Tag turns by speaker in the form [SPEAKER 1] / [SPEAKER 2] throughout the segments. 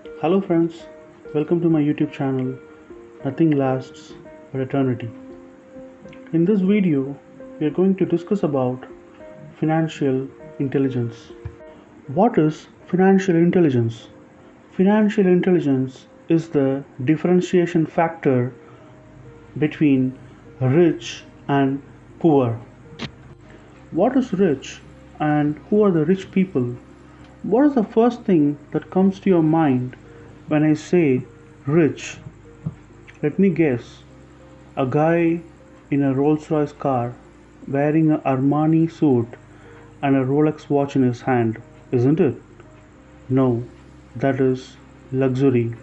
[SPEAKER 1] Hello friends, welcome to my YouTube channel. Nothing lasts but eternity. In this video, we are going to discuss about financial intelligence. What is financial intelligence? Financial intelligence is the differentiation factor between rich and poor. What is rich and who are the rich people? What is the first thing that comes to your mind when I say rich? Let me guess. A guy in a Rolls Royce car wearing an Armani suit and a Rolex watch in his hand, isn't it? No, that is luxury.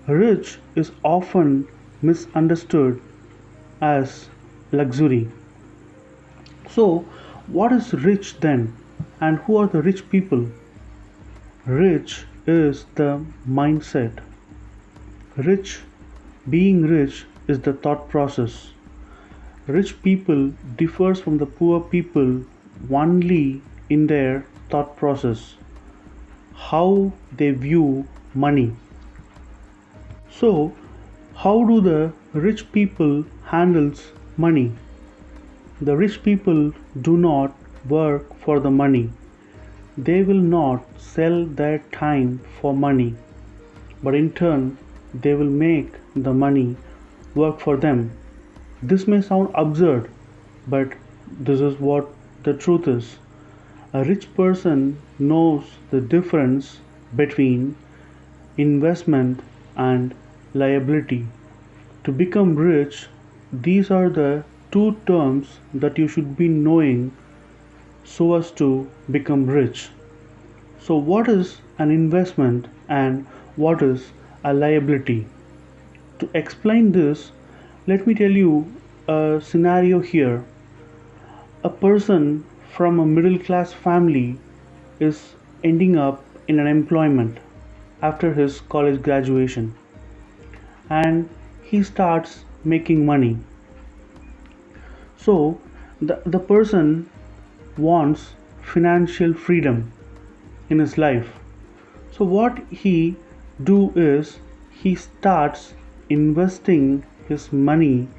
[SPEAKER 1] Rich is often misunderstood as luxury. So, what is rich then? And who are the rich people? Rich is the mindset. Rich, being rich is the thought process. Rich people differs from the poor people only in their thought process, how they view money. So, how do the rich people handles money? The rich people do not work for the money. They will not sell their time for money, but in turn, they will make the money work for them. This may sound absurd, but this is what the truth is. A rich person knows the difference between investment and liability. To become rich, these are the two terms that you should be knowing so as to become rich. So, what is an investment and what is a liability? To explain this, let me tell you a scenario here. A person from a middle class family is ending up in an employment after his college graduation and he starts making money. So, the person wants financial freedom in his life. So what he do is he starts investing his money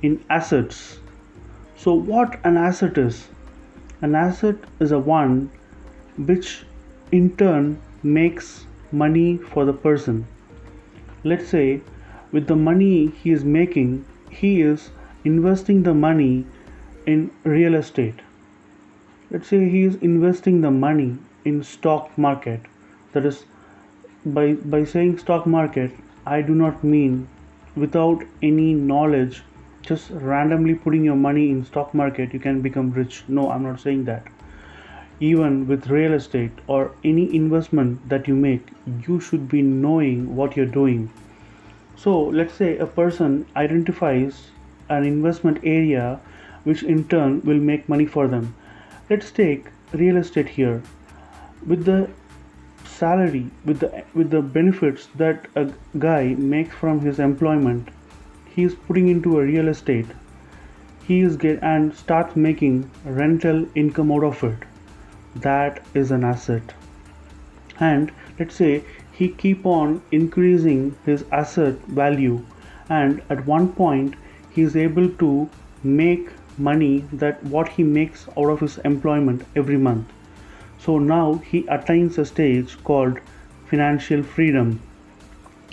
[SPEAKER 1] in assets. So what an asset is? An asset is a one which in turn makes money for the person. Let's say with the money he is making, he is investing the money in real estate. Let's say he is investing the money in stock market. That is, by saying stock market, I do not mean without any knowledge just randomly putting your money in stock market you can become rich. No, I'm not saying that. Even with real estate or any investment that you make, you should be knowing what you're doing. So let's say a person identifies an investment area which in turn will make money for them. Let's take real estate here. With the salary, with the benefits that a guy makes from his employment, he is putting into a real estate. He is get and starts making rental income out of it. That is an asset. And let's say he keep on increasing his asset value, and at one point he is able to make money that what he makes out of his employment every month. So now he attains a stage called financial freedom,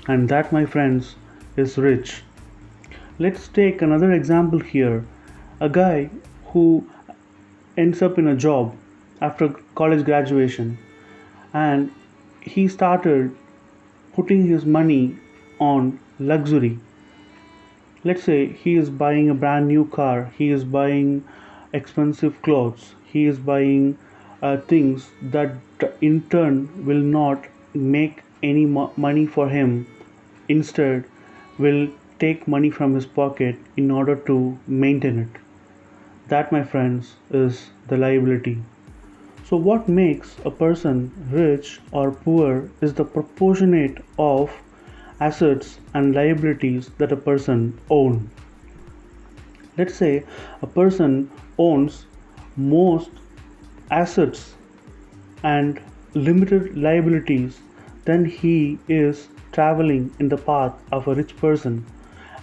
[SPEAKER 1] and that, my friends, is rich. Let's take another example here. A guy who ends up in a job after college graduation and he started putting his money on luxury. Let's say he is buying a brand new car, he is buying expensive clothes, he is buying things that in turn will not make any money for him, instead will take money from his pocket in order to maintain it. That, my friends, is the liability. So what makes a person rich or poor is the proportionate of assets and liabilities that a person owns. Let's say a person owns most assets and limited liabilities, then he is traveling in the path of a rich person.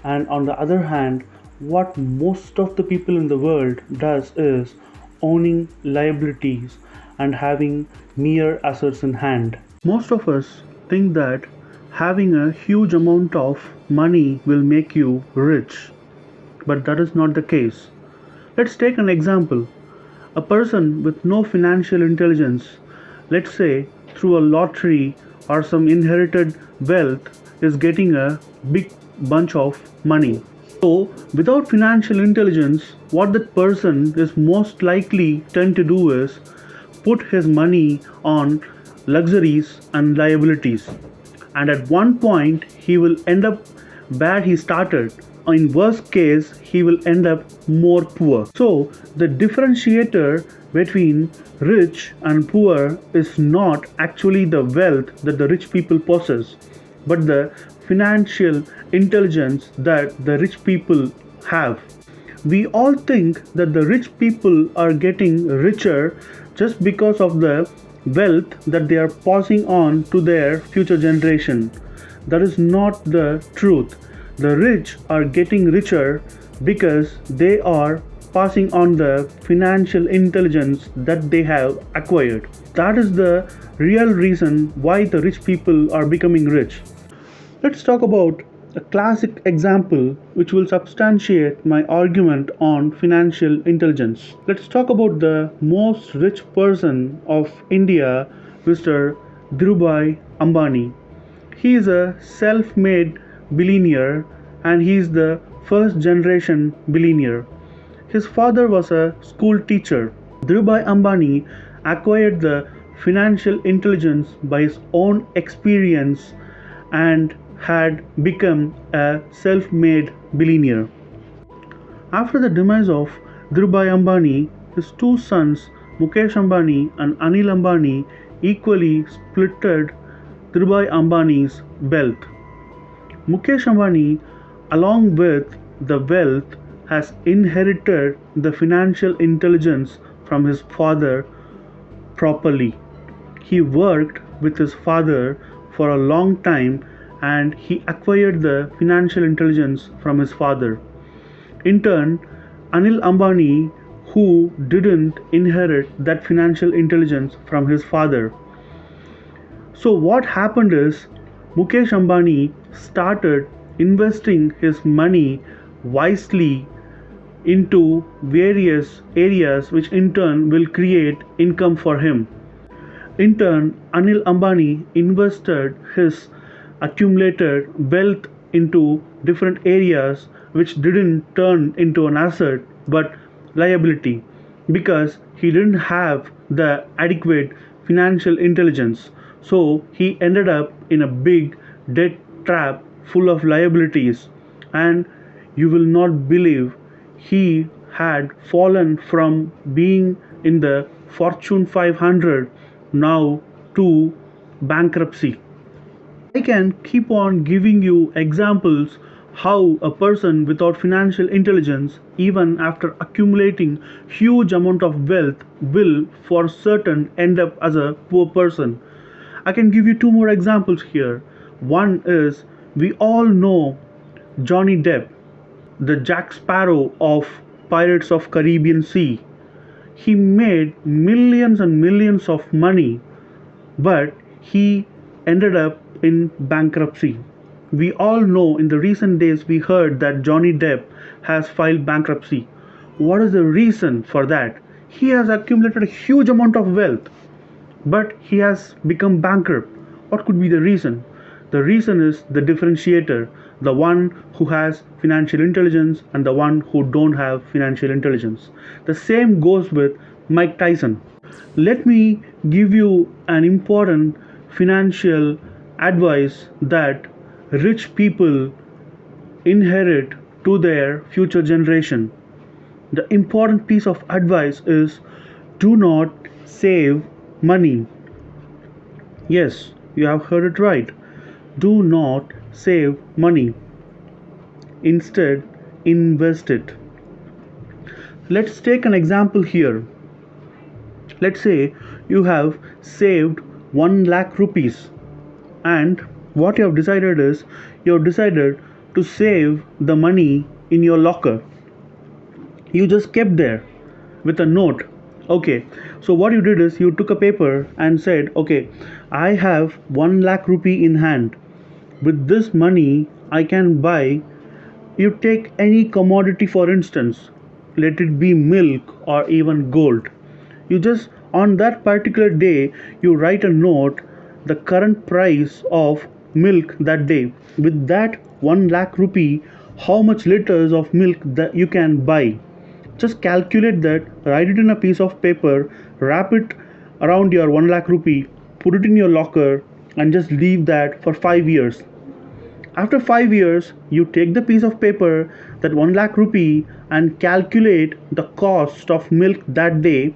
[SPEAKER 1] And on the other hand, what most of the people in the world does is owning liabilities and having mere assets in hand. Most of us think that having a huge amount of money will make you rich, but that is not the case. Let's take an example. A person with no financial intelligence, let's say through a lottery or some inherited wealth, is getting a big bunch of money. So, without financial intelligence, what that person is most likely tend to do is put his money on luxuries and liabilities. And at one point, he will end up where he started. In worst case, he will end up more poor. So, the differentiator between rich and poor is not actually the wealth that the rich people possess, but the financial intelligence that the rich people have. We all think that the rich people are getting richer just because of the wealth that they are passing on to their future generation. That is not the truth. The rich are getting richer because they are passing on the financial intelligence that they have acquired. That is the real reason why the rich people are becoming rich. Let's talk about a classic example which will substantiate my argument on financial intelligence. Let's talk about the most rich person of India, Mr. Dhirubhai Ambani. He is a self made billionaire and he is the first generation billionaire. His father was a school teacher. Dhirubhai Ambani acquired the financial intelligence by his own experience and had become a self made billionaire. After the demise of Dhirubhai Ambani, his two sons, Mukesh Ambani and Anil Ambani, equally splitted Dhirubhai Ambani's wealth. Mukesh Ambani, along with the wealth, has inherited the financial intelligence from his father properly. He worked with his father for a long time and he acquired the financial intelligence from his father. In turn, Anil Ambani, who didn't inherit that financial intelligence from his father. So, what happened is Mukesh Ambani started investing his money wisely into various areas, which in turn will create income for him. In turn, Anil Ambani invested his accumulated wealth into different areas which didn't turn into an asset but liability because he didn't have the adequate financial intelligence. So he ended up in a big debt trap full of liabilities, and you will not believe he had fallen from being in the Fortune 500 now to bankruptcy. I can keep on giving you examples how a person without financial intelligence, even after accumulating huge amount of wealth, will for certain end up as a poor person. I can give you two more examples here. One is, we all know Johnny Depp, the Jack Sparrow of Pirates of Caribbean Sea. He made millions and millions of money, but he ended up in bankruptcy. We all know in the recent days we heard that Johnny Depp has filed bankruptcy. What is the reason for that? He has accumulated a huge amount of wealth, but he has become bankrupt. What could be the reason? The reason is the differentiator, the one who has financial intelligence and the one who don't have financial intelligence. The same goes with Mike Tyson. Let me give you an important financial advice that rich people inherit to their future generation. The important piece of advice is, do not save money. Yes, you have heard it right. Do not save money. Instead, invest it. Let's take an example here. Let's say you have saved 1 lakh rupees. And what you have decided is, you have decided to save the money in your locker. You just kept there with a note. Okay, so what you did is, you took a paper and said, okay, I have 1 lakh rupee in hand. With this money I can buy, you take any commodity, for instance, let it be milk or even gold. You just, on that particular day, you write a note, the current price of milk that day. With that 1 lakh rupee, how much liters of milk that you can buy. Just calculate that, write it in a piece of paper, wrap it around your 1 lakh rupee, put it in your locker, and just leave that for 5 years. After 5 years, you take the piece of paper, that 1 lakh rupee, and calculate the cost of milk that day,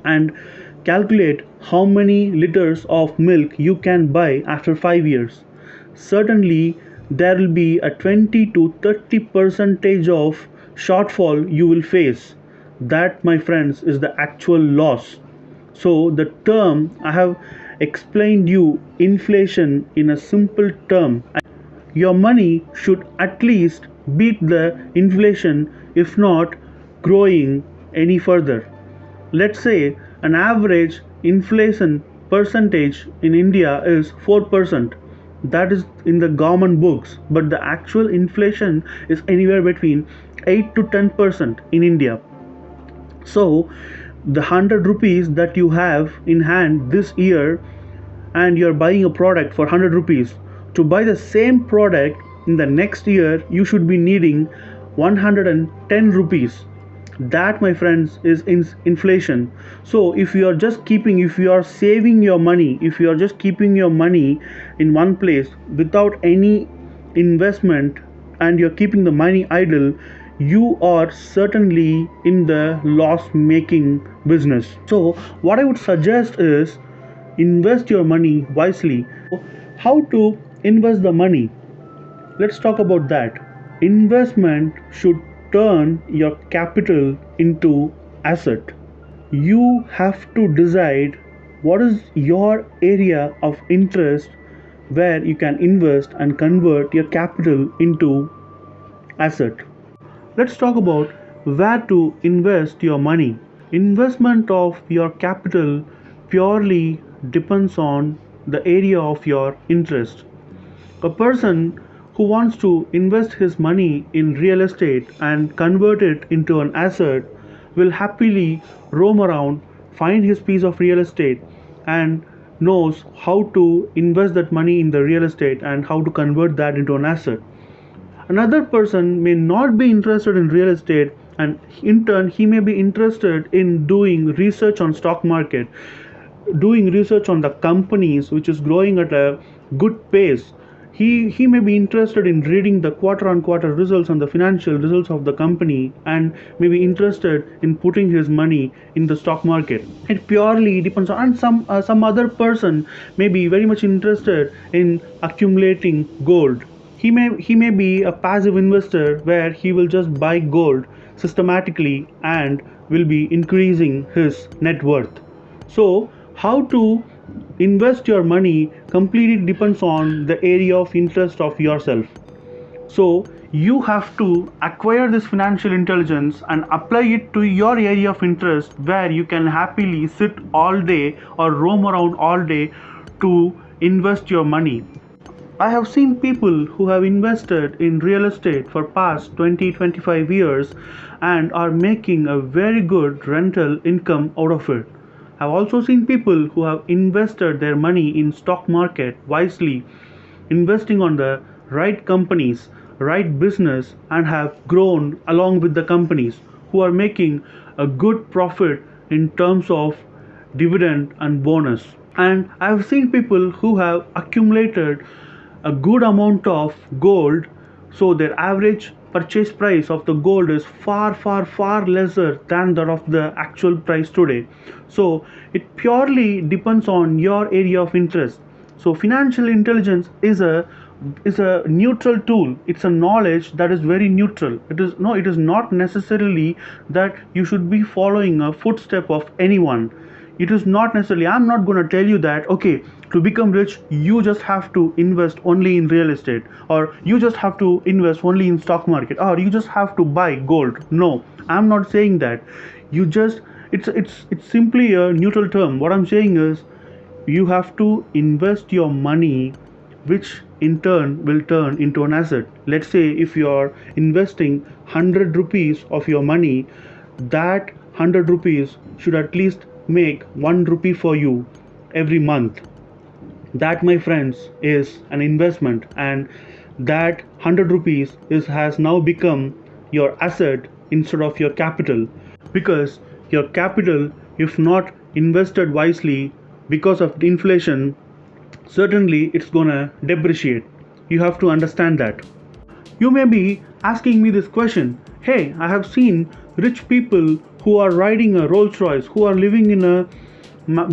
[SPEAKER 1] and calculate how many liters of milk you can buy after 5 years. Certainly there will be a 20 to 30 percentage of shortfall you will face. That, my friends, is the actual loss. So the term I have explained you, inflation, in a simple term. Your money should at least beat the inflation, if not growing any further. Let's say an average inflation percentage in India is 4%. That is in the government books, but the actual inflation is anywhere between 8 to 10% in India. So the 100 rupees that you have in hand this year, and you're buying a product for 100 rupees, to buy the same product in the next year you should be needing 110 rupees. That, my friends, is inflation. So if you are just keeping, if you are saving your money, if you are just keeping your money in one place without any investment, and you're keeping the money idle, you are certainly in the loss making business. So what I would suggest is, invest your money wisely. How to invest the money? Let's talk about that. Investment should turn your capital into asset. You have to decide what is your area of interest, where you can invest and convert your capital into asset. Let's talk about where to invest your money. Investment of your capital purely depends on the area of your interest. A person who wants to invest his money in real estate and convert it into an asset will happily roam around, find his piece of real estate, and knows how to invest that money in the real estate and how to convert that into an asset. Another person may not be interested in real estate, and in turn he may be interested in doing research on stock market, doing research on the companies which is growing at a good pace. He may be interested in reading the quarter on quarter results and the financial results of the company, and may be interested in putting his money in the stock market. It purely depends on, and some other person may be very much interested in accumulating gold. He may be a passive investor, where he will just buy gold systematically and will be increasing his net worth. So how to invest your money completely depends on the area of interest of yourself. So you have to acquire this financial intelligence and apply it to your area of interest, where you can happily sit all day or roam around all day to invest your money. I have seen people who have invested in real estate for past 20-25 years and are making a very good rental income out of it. I've also seen people who have invested their money in stock market wisely, investing on the right companies, right business, and have grown along with the companies, who are making a good profit in terms of dividend and bonus. And I've seen people who have accumulated a good amount of gold, so their average purchase price of the gold is far lesser than that of the actual price today. So it purely depends on your area of interest. So financial intelligence is a neutral tool. It's a knowledge that is very neutral. It is not necessarily that you should be following a footstep of anyone. It is not necessarily, I'm not going to tell you that, okay, to become rich, you just have to invest only in real estate, or you just have to invest only in stock market, or you just have to buy gold. No, I'm not saying that. You just, it's simply a neutral term. What I'm saying is, you have to invest your money, which in turn will turn into an asset. Let's say if you're investing 100 rupees of your money, that 100 rupees should at least make 1 rupee for you every month. That, my friends, is an investment, and that 100 rupees has now become your asset instead of your capital. Because your capital, if not invested wisely, because of the inflation, certainly it's gonna depreciate. You have to understand that. You may be asking me this question: hey, I have seen rich people who are riding a Rolls Royce, who are living in a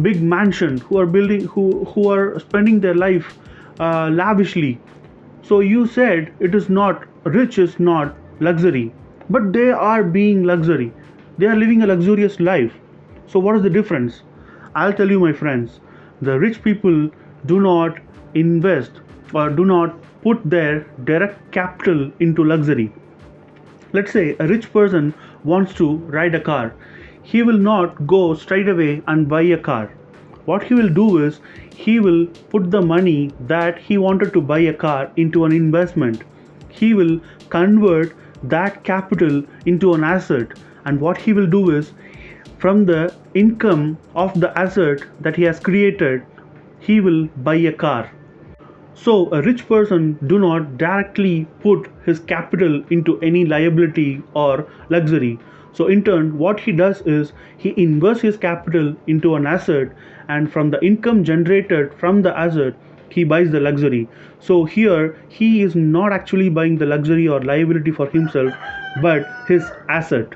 [SPEAKER 1] big mansion, who are building, who are spending their life lavishly. So you said it is not, rich is not luxury, but they are being luxury. They are living a luxurious life. So what is the difference? I'll tell you, my friends. The rich people do not invest or do not put their direct capital into luxury. Let's say a rich person wants to ride a car. He will not go straight away and buy a car. What he will do is, he will put the money that he wanted to buy a car into an investment. He will convert that capital into an asset, and what he will do is, from the income of the asset that he has created, he will buy a car. So a rich person do not directly put his capital into any liability or luxury. So in turn, what he does is, he invests his capital into an asset, and from the income generated from the asset, he buys the luxury. So here he is not actually buying the luxury or liability for himself, but his asset.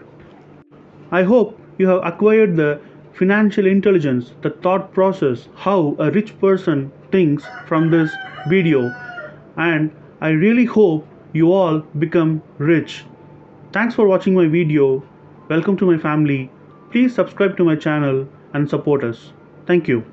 [SPEAKER 1] I hope you have acquired the financial intelligence, the thought process, how a rich person thinks from this video, and I really hope you all become rich. Thanks for watching my video. Welcome to my family. Please subscribe to my channel and support us. Thank you.